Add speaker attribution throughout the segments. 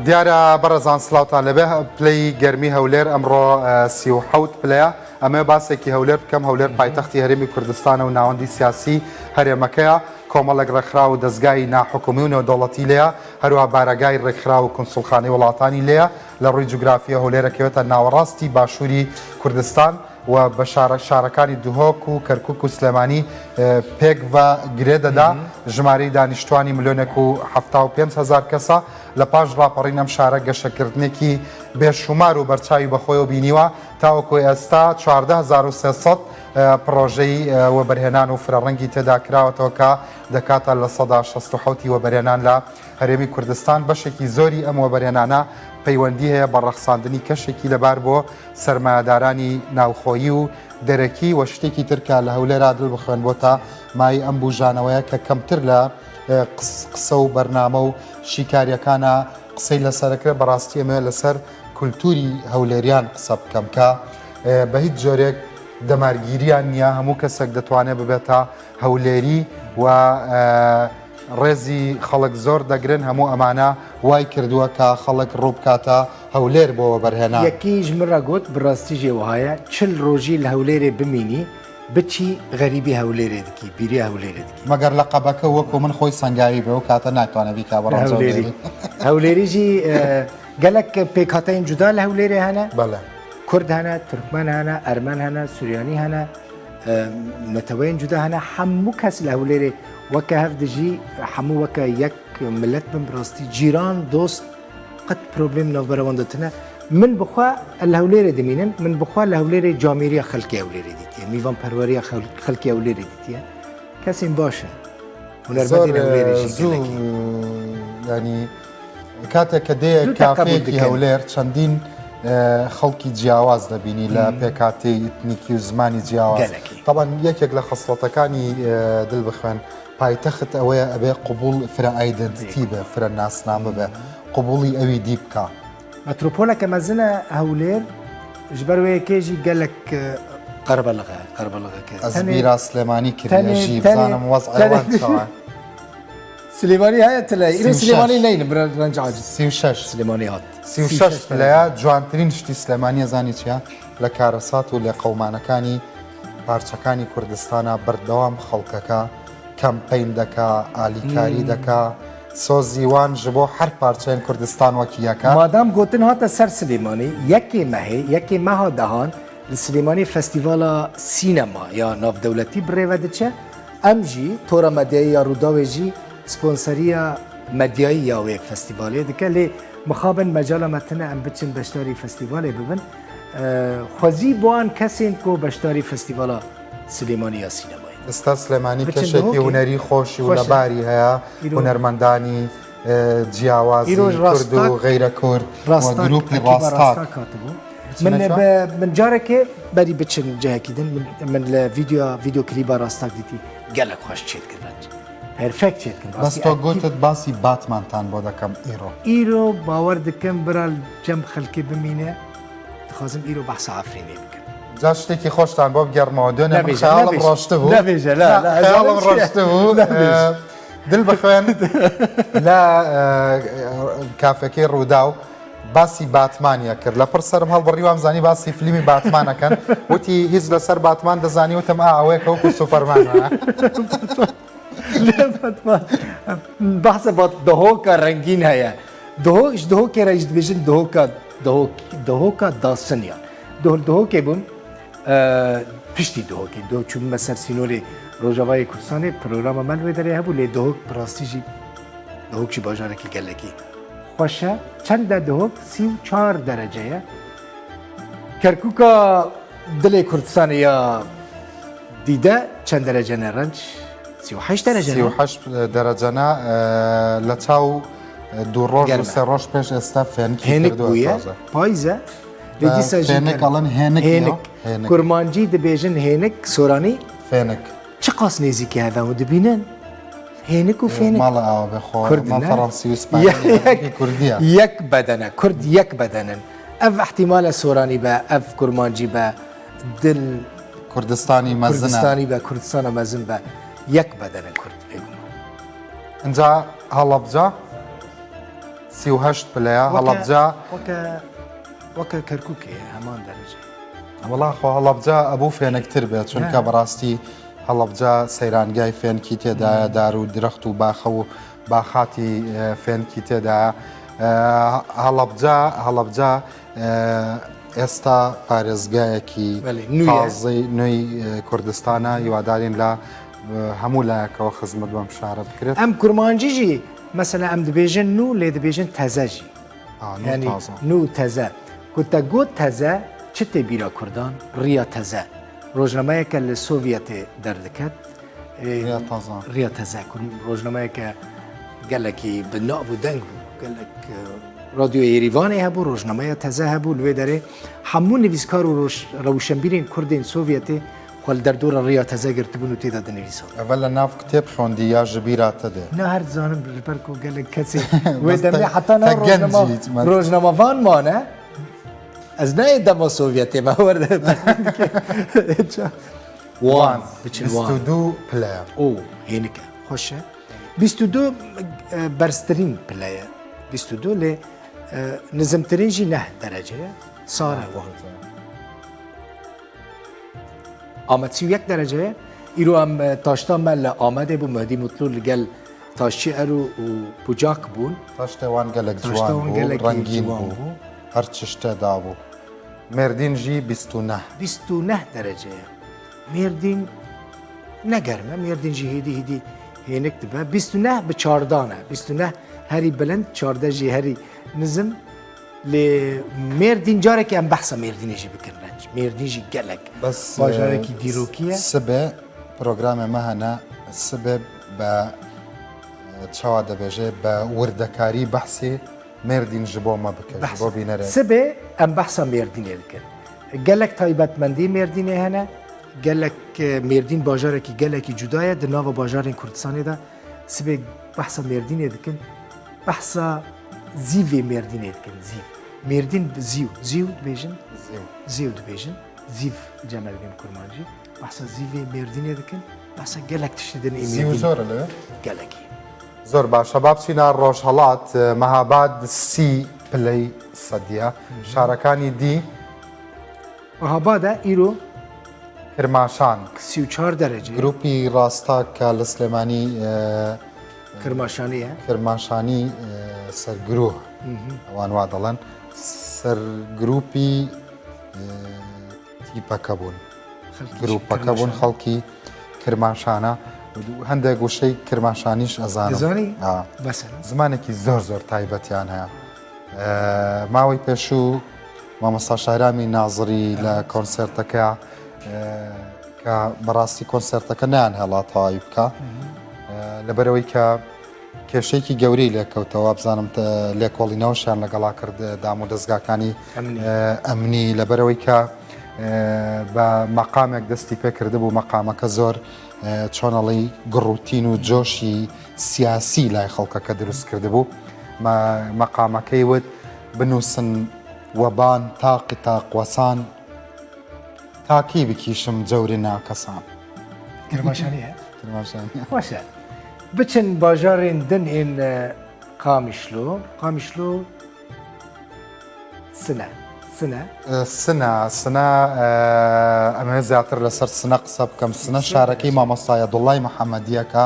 Speaker 1: دیارە بەڕێزان سڵاوتان لەبێ پلەی گەرمی هەولێر ئەمڕۆ 37 پلەیە ئەمە باسێکی هەولێر بکەم هەولێر پایتەختی هەرێمی کوردستانە و ناوەندی سیاسی هەرێمەکەیە کۆمەڵێک ڕێکخرا و دەستگای ناحکومی و نێودەوڵەتی لێیە هەروە بارەگای ڕێکخرا و کنسوڵخانەی وڵاتانی لێیە لە ڕووی جوگرافیە هەولێرەکەوێتە ناوەڕاستی باشووری کوردستان و بە شارەکانی دوهۆک و کەرکک و سلێمانی پێک بە گرێ دەدا ژمارەی دانیشتوانی ملیۆنێک و 75,000 کەسە لە پاش ڕاپەڕینەم شارە گەشەکردنێکی بێشومار و بەرچاوی بەخۆیەوە بینیوە تاوەکو ئێستا 14,300 پرۆژەی وەبەرهێنان و فرەڕەنگی تێدا کراوەتەوە کە دەکاتە لە 167 وەبەرهێنان لە هەرێمی کوردستان بەشێکی زۆری ئەم وەبەرهێنانە پەیوەندی هەیە بە ڕەخساندنی کەشێکی لەبار بۆ سەرمایهدارانی ناوخۆیی و دەرەکی وە شتێکی ترکە لە هەولێرا دڵ بخوێن بۆ تا مای ئەم بوژانەوەیە کە کەمتر لە قسە و بەرنامە و شیکاریەکانە قسەی لەسەرەکرێت بەڕاستی ئەمە لەسەر کولتوری هەولێریان قسە بکەم کە بە هیچ جۆرێک دەمارگیریان نییە هەموو کەسێک دەتوانێت ببێتە هەولێری و ڕێزی خەڵک زۆر دەگرن هەموو ئەمانە وای کردووە کە خەڵک ڕووبکاتە هەولێر بۆەوە بەرهێنا
Speaker 2: یەکیش مرە گوت بڕاستی ژێوەهایە چل ڕۆژی لە هەولێرێ بمینی بچی غەریبی هەولێرێ دکی بیری هەولێرێ دکی
Speaker 1: مەگەر لە قەبەکە وەکو من خۆی سنگاوی بێ و کاتە ناتوانە بیکا بەڕێ
Speaker 2: هەولێریژی گەلک پێکهاتەین جودا لە هەولێرێ هەنە
Speaker 1: بەڵێ
Speaker 2: کورد هەنە تورکمان هەنە ئەرمەن هەنە سوریانی هەنە نەتەوەین جودا هەنە هەموو کەس لە هەولێرێ وەکە هەفدژی هەموو وەکە یەک ملت بم ڕاستی جیران دۆست قەت پرۆبلێم ناوبەرەوەندەتنە من بخوا لە هەولێرە دەمینم من بخوا لە هەولێرێ جامیریە خەڵکی هەولێرێ دیتیە میوان پەروەریە خەڵکی هەولێرێ دیتیە کەسین باشە هونەرمەندی هەولێرێ
Speaker 1: زوو ینی کاتێک کە دەیە کافەیەکی هەولێر چەندین خەڵکی جیاواز دەبینی لە پێکاتی ئیتنیکی و زمانی جیاواز طبعاً یەکێک لە خەسڵەتەکانی دڵ بخوێن پایتەخت ئەوەیە ئەبێ قوبوڵ فرە ئایدنتیتی بێ فرە ناسنامە بێ قوبوڵی ئەوی دی بکە
Speaker 2: مەترۆپۆلەکە مەزنە هەولێر ji ber wê kêjî gelek qerbelexe
Speaker 1: ez bîra Silêmanî kiriye jî bizanim wez ewan çawa
Speaker 2: Silêmanî heye tile îrê Silêmanî neyne bir renc aciz
Speaker 1: 36
Speaker 2: Silêmanî hat
Speaker 1: 36 pileya ciwantirîn ştî Silêmaniyê zanî çiya li karesat û lê qewmanekanî parçekanî Kurdistana berdewam xelkeka kempeyn deka alîkarî deka سۆزی وان ji bo her parçeyên Kurdistan wekî yeka
Speaker 2: madam gotin hate ser Silêmanî yekê mehê yekê meha dehan li Silêmanî festîvala sînema ya navdewletî birêve diçe em jî tora medyayî ya Rûdawê jî sponsoriya medyayî ya wê festîvalê dike lê mixabin mecala me tune em biçin beşdarî festîvalê bibin xwezî bo an kesên ku beşdarî festîvala Silêmanî ya sînema
Speaker 1: ئێستا سلێمانی کەشێکی هوەری خۆشی و لەباری هەیە هوەرمەندانی جیاواز کورد و غەیرە کورد گروپی ڕاستاک
Speaker 2: من جارێکێ بەری بچن جەهەکیدن من لە ڤیدیۆ کلیبا ڕاستاک دیتی گەلک خۆش چێت کرد پرفێکت چێت کرد
Speaker 1: بەس تۆ گوتت باسی باتمانتان بۆ دەکەم
Speaker 2: ئیرۆ باوەڕ دکەم برا جەم خەڵکی بمینێ دخوازم ئیرۆ بەحسە ئافرینێ بکەم
Speaker 1: جا شتێکی خۆشتان بۆ بگەڕمەوە دوێنێ خەیاڵم ڕۆشتە بوو خەیاڵم ڕۆشتە بوو دڵ بخوێن لە کافەکەی ڕوودا و باسی باتمانە کرد لە پڕ سەرم هەڵبڕیوام زانی باسی فیلمی باتمانەکەن وتی هیچ لەسەر باتمان دەزانی وتم ئەوەیە کەوکو سوپەرمانە
Speaker 2: بەحسە بە دهۆکە ڕەنگین هەیە دهۆکێ ڕێژ دبێژن دهۆکە داسنیان دهۆکێ بووم پشتی دهۆکی دۆ چووممە سەر سینۆری ڕۆژاوای کوردستانی پرۆگرامە من وێ دەرێ هەبوو لێ دهۆک ڕاستیژی دهۆکی باژارێکی گەلەکی خۆشە چەندە دهۆک 34 دەرەجەیە کەرکووکە دڵێ کوردستانی یا دیدە چەند دەرەجەنە ڕەنج 38
Speaker 1: دەرەجەنە لە چاو دوو ڕۆژ سێ ڕۆژ پێش ئێستا
Speaker 2: هێنک بووە پاییزە
Speaker 1: فێنێکڵەن هێنک
Speaker 2: کورمانجی دەبێژن هێنک سۆرانی
Speaker 1: فێنک
Speaker 2: چ قاس نێزیکی هەدا و دەبینن هێنک و فێنک
Speaker 1: ماڵە ئاوە بخۆ فەڕەنسی کوردیە
Speaker 2: یەک بەدەنە کورد یەک بەدەنن ئەف احتیمالە سۆرانی بە ئەف کورمانجی بە دل
Speaker 1: کوردستانی
Speaker 2: کوردستانی بە کوردستانە مەزن بە یەک بەدەنە کورد
Speaker 1: اینجا هەڵەبجا 38 پلەیە هەڵەبجا
Speaker 2: وەکە کەرکووکێ هەمان دەرەجێ
Speaker 1: وڵا خۆ هەڵەبجا ئەبوو فێنێکتر بێت چونکە بەڕاستی هەڵەبجا سەیرانگای فێنکی تێدایە دار و درەخت و باخە و باخاتی فێنکی تێدایە هەڵەبجا ئێستا پارێزگایەکی تازەی نوێی کوردستانە هیوادارین لە هەموو لایەکەوە خزمەت بەم شارە بکرێت
Speaker 2: ئەم کورمانجیژی مەسەلا ئەم دەبێژن نو لێ دەبێژن تەزەژی ینی نو تەزە گوتە گوت تەزە چ تێ بیرە کوردان ڕیا تەزە ڕۆژنامەیەکە لە سۆڤێتێ دەردەکەت ڕیا تەزە ڕۆژنامەیەکە گەلێکی بناو و دەنگ بوو گەلێک رادیۆ ئێریڤانێ هەبوو ڕۆژنامەیە تەزە هەبوو لێ دەرێ هەموو نویسکار و ڕەوشەمبیرین کوردین سۆڤێتێ خۆل دەردۆرە ڕیا تەزە گرتبوون و تێدا دەنویسەوە
Speaker 1: ئەوە لە ناو کتێب خوێندی یا ژبیراتە دێ
Speaker 2: نه هەر زانم بەرک و گەلێک کەسێ وێ دەمێ حتا ڕۆژنەمەڤانمانە ئەس نایە دەمە سۆڤێتێ بەوەردە
Speaker 1: وان 22 پلەیە
Speaker 2: ئۆ هێنکە خۆشە 22 بەرزترین پلەیە 22 لێ نزمترینژی نە دەرەجەیە سارە ئامەچی و یەک دەرەجەیە ئیرۆ ئەم تاشتامە لە ئامادێ بوو مەدی مطلوب لەگەل تاشی ئەر و پوجاک بوون
Speaker 1: تاشتێوان گەلێک جوان بوو ڕەنگین بوو هەر چ شتێدا بوو مێردینژی 29
Speaker 2: دەرەجەیە مێردین نەگەرمە مێردینژی هێدی هێنک دبە 29 بە چاردانە 29 هەری بلند چاردەژی هەری نزم لێ مێردین جارێکی ئەم بەحسە مێردینێژی بکردنج مێردینژی گەلک باژارێکی دیرۆکیە
Speaker 1: سبێ پرۆگرامێمە هەنا سبێ بە چاوا دەبێژێ بە وردەکاری بەحسی مێردین ji بۆ مە بکە بۆ بینەرێ
Speaker 2: سبێ ئەم بەحسە مێردینێ دکرد گەلک تایبەتمەندی مێردینێ هەنە گەلک مێردین باژارێکی گەلێکی جودایە دناوە باژارین کوردستانێدا سبێ بەحسە مێردینێ دکن بەحسە زیڤێ مێردینێ دکن زیڤ مێردین زیو دبێژن زیو دبێژن زیڤ جەمەلگەن کورمانجی بەحسە زیڤێ مێردینێ دکن بەحسە گەلک تشتی دنێ
Speaker 1: زۆرە لێ
Speaker 2: گەلێکی
Speaker 1: زۆر باشە بابچینە ڕۆژهەڵات مەهاباد 30 پلەی سەدیە شارەکانی دی
Speaker 2: مەهابادە ئیرۆ
Speaker 1: کرماشان
Speaker 2: 34 دەرەجە
Speaker 1: گروپی ڕاستە کە لە سلێمانی
Speaker 2: کرماشانیە
Speaker 1: کرماشانی سەرگرۆ ئەوان وا دەڵێن سەرگروپی تیپەکە بوون گروپەکە بوون خەڵکی کرماشانە هەندێک گوشەی کرماشانیش ئەزانانی زمانێکی زۆر تایبەتیان هەیە ماوەی پێشوو مامۆستا شارامی نازری لە کۆنسرتەکە کە بەڕاستی کۆنسرتەکە نیان هەڵا تەواوی بکە لەبەرەوەی کە کێشەیەکی گەورەی لێکەوتەوە بزانم لێکۆڵینەوەشیان لەگەڵا کرد دام و دەستگاکانی ئەمنی لەبەرەوەی کە بە مەقامێک دەستی پێکرده بوو مەقامەکە زۆر چۆنەڵی گڕوتین و جۆشی سیاسی لای خەڵکەکە دروست کرده بوو مەقامەکەی وت بنووسن وەبان تاقی تاقوەسان تاکی بکیشم جەوری ناکەسان
Speaker 2: کرماشانیە خۆشە بچن باژارên din ên Qamişlo
Speaker 1: سنە ئەمە زیاتر لەسەر سنە قسە بکەم سنە شارەکەی مامۆستای دڵای محەممەدیەکە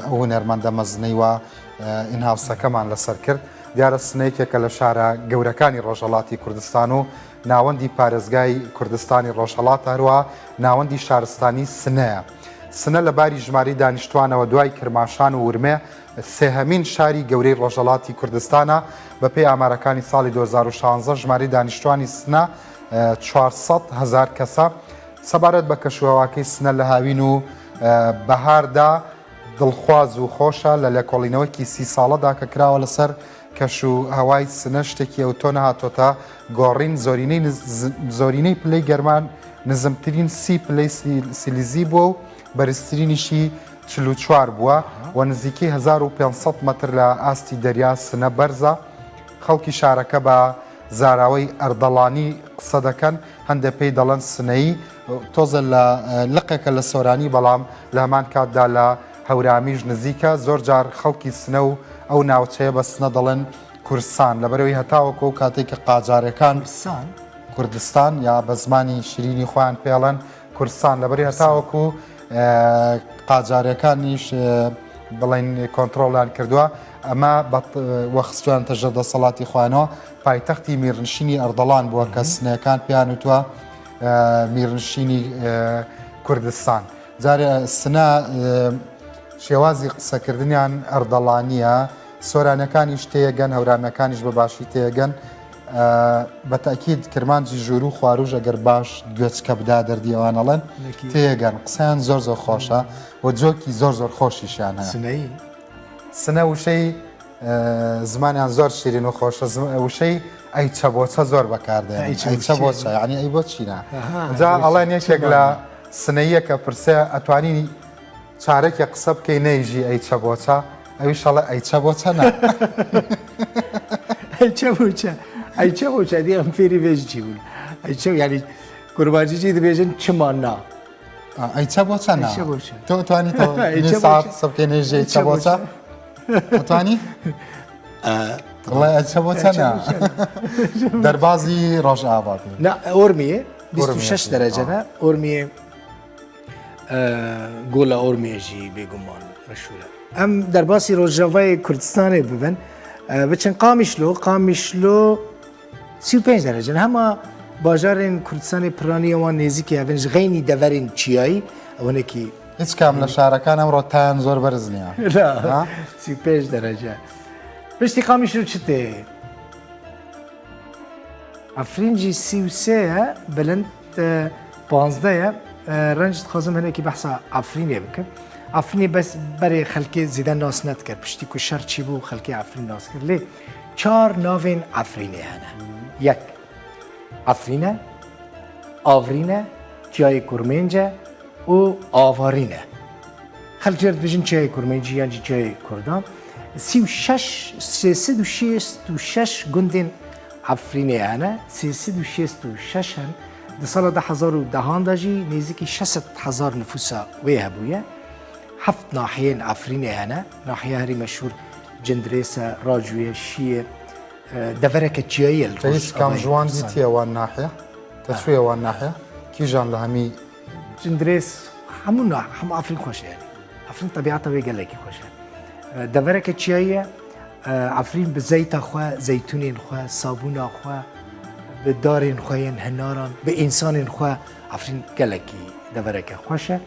Speaker 1: ئەو نێرمەندە مەزنەیوە ئینهاوسەکەمان لەسەر کرد دیارە سنەیەکێکە لە شارە گەورەکانی ڕۆژهەڵاتی کوردستان و ناوەندی پارێزگای کوردستانی ڕۆژهەڵات هەروە ناوەندی شارستانی سنەیە سنە لە باری ژماری دانیشتوانەوە دوای کرماشان و ورمێ سێهەمین شاری گەورەی ڕۆژهەڵاتی کوردستانە بەپێی ئامارەکانی ساڵی 2016 ژماری دانیشتوانی سنە 400,000 کەسە سەبارەت بە کەشوهەواکەی سنە لە هاوین و بەهاردا دڵخواز و خۆشە لە لێکۆڵینەوەیکی 30 ساڵەدا کە کراوە لەسەر کەش و هەوای سنە شتێکی ئەوتۆ نەهاتۆتە گۆڕین زۆرینەی پلەی گەرمان نزمترین 30 پلەی سیلیزی بووە و بەرزترینیشی 44 بووە و نزیکی 1500 متر لە ئاستی دەریا سنە بەرزە خەڵکی شارەکە بە زاراوەی ئەردەڵانی قسە دەکەن هەندێک پێی دەڵەن سنەی تۆزە لە لقێکە لە سۆرانی بەڵام لە هەمان کاتدا لە هەورامیش نزیکە زۆر جار خەڵکی سنە و ئەو ناوچەیە بە سنە دەڵێن کوردستان لەبەرەوەی هەتاوەکە و کاتێک کە قاجارەکان کوردستان یا بە زمانی شیرینی خۆیان پێڵەن کوردستان لەبەری هەتاوەکو قاجارەکانیش بڵین کۆنتترۆلیان کردووە ئەمە وەخستویان تەژە دەسەڵاتی خوانەوە پایتەختی میرنشینی ئەردەڵان بووە کە سنەکان پیان وتووە میرنشینی کوردستان جارێ سنە شێوازی قسەکردنیان ئەردەڵانیە سۆرانەکانیش تێگەن هەورانەکانیش بە باشی تێگەن بە تاکید کرمانجی ژوور و خواروژ ئەگەر باش گوێچکە بدا دەردیەوانەڵەن تێگەن قسەیان زۆر زۆر خۆشە و جۆکی زۆر زۆر خۆشیشیان هەیە سنە وشەی زمانیان زۆر شیرین و خۆشە وشەی ئەی چەبۆچە زۆر بەکاردێن ئەی چەبۆچە یعنی ئەی بۆ چینە جا ئەڵێن یەکێک لە سنەیە کە پرسێ ئەتوانی چارەکێ قسە بکەی نەیژی ئەی چەبۆچە ئەوی شەڵە ئەی چەبۆچە نا
Speaker 2: ئەی چەبۆچە دی ئەم فێری بێژی چی بوون ئەی چە یعنی قوربانجیجی دەبێژن چمان نا
Speaker 1: ئەی چەبۆچە نا تۆ توانی ساعت قسە بکەی نەیژی ئەی چەبۆچە ئەتوانی والله ئەچەبۆچە نا دەربازی ڕۆژئاوا
Speaker 2: نا ئۆرمیە 26 دەرەجەنە ئۆرمیە گۆڵە ئۆرمێژی بێگومان مەشهورە ئەم دەرباسی ڕۆژاوای کوردستانی ببن بچن قامیشلۆ 35 دەرەجەن هەمە باژارên کوردستانی پرانی ئەوان نێزیکی هەبن ji غەینی دەڤەرên چیایی ئەوەنێکی
Speaker 1: هیچ کام لە شارەکان ئەمڕۆ تایان زۆر بەرز نییە
Speaker 2: 35 دەرەجە پشتی قامیشلۆ چ تێ ئەفرینجی 33ە بلند 15ە ڕەنجت خۆزم هەنێکی بەحسا ئەفرینێ بکەم ئەفرینی بەس بەرێ خەلکێ زیدە ناس نەتکرد پشتی کو شەر چی بوو خەلکی ئەفرین ناس کرد لێ چار ناوێن ئەفرینێ هەنە یەک ئەفرینە ئاڤرینە چیای کورمێنجە و ئاڤارینە خەلکێت بژین چیای کورمێنجی یانجی چیای کوردان 366 گوندên ئەفرینێ هەنە 366 هەن di sala 2010 de jî nêzîkî 600,000 nüfusa wê hebûye heft nahiyên Efrînê hene nahiye herî meşhûr Cindirês e Racûye Şîye devereke çiyayê
Speaker 1: هیچ کام جوان دیتیە وان ناحیە تەچوویە وان ناحیە کیژان لە هەمی
Speaker 2: Cindirês hemû Efrîn xweş e Efrîn tebiata wê gelekî xweş e devereke çiyayê Efrîn bi zeyta xwe zeytûnên xwe sabûna xwe bi darên xwe yên hinaran bi însanên xwe Efrîn gelekî devereke xweş e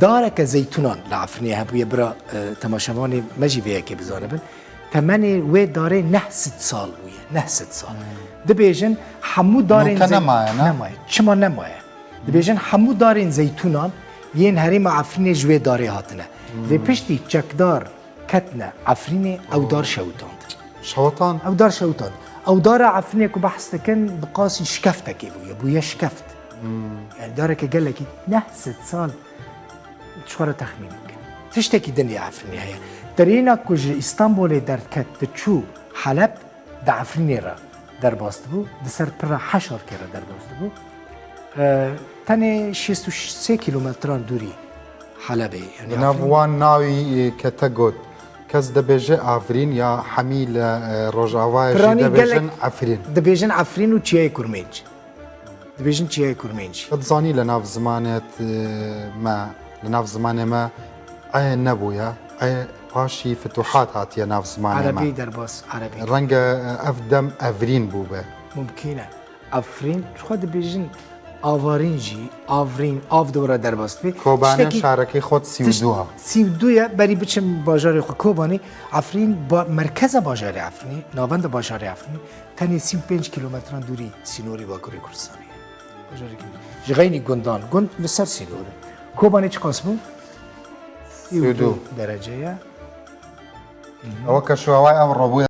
Speaker 2: dareke zeytûnan li Efrînê hebûye bira temaşevanê me jî vê yekê bizanibin temenê wê darê 900 sal bûye 900 sal dibêjin hemû darên nemaye çima nemaye dibêjin hemû darên zeytûnan yên herêma Efrînê ji wê darê hatine vê piştî çekdar ketine Efrînê ew dar şewitand
Speaker 1: شەوتان
Speaker 2: ew dar şewitand ew dara Efrînê ku behs dikin bi qasî şikeftekê bûye şikeft yani dareke gelekî 900 sal çixwara texmîn bike tiştekî din ya Efrînê heye derêna ku ji İstanbolê derket diçû Heleb di Efrînê re derbas dibû di ser pira heşarkê re derbas dibû tenê 63 kîlometran dûrî Helebê
Speaker 1: ناوان ناوی کە تە گوت کەس دەبێژێ ئافرین یا هەمی لە ڕۆژاوایەژی دەبێژن ئەفرین
Speaker 2: dibêjin Efrîn û çiyayê Kurmênc dibêjin çiyayê Kurmênc
Speaker 1: دەزانی لە ناو زمانێت مە لە ناو زمانێ مە ئایا نەبووە ئایا پاشی فتوحات هاتیە ناو زمانێ
Speaker 2: عەرەبی دەرباس عەرەبی
Speaker 1: ڕەنگە ئەف دەم ئەڤرین بوو بێ
Speaker 2: ممکنە ئەفرین خۆ دەبێژن ئاوارین jî ئاڤرین ئاv dewre derbas bê
Speaker 1: کۆبانە شارەکەی خۆت سیودووە
Speaker 2: سیودویە بەری بچم باژارê xwe Kobanî Efrîn merkeza bajarê Efrînê navenda bajarê Efrînê tenê 35 kîlometran dûrî sînorî Bakurê Kurdistanê ji xeynî gundan gund li ser sînorê Kobanê çi qas bû 32 dereceye
Speaker 1: ئەوە کە شوواوای ئەمڕۆ بووە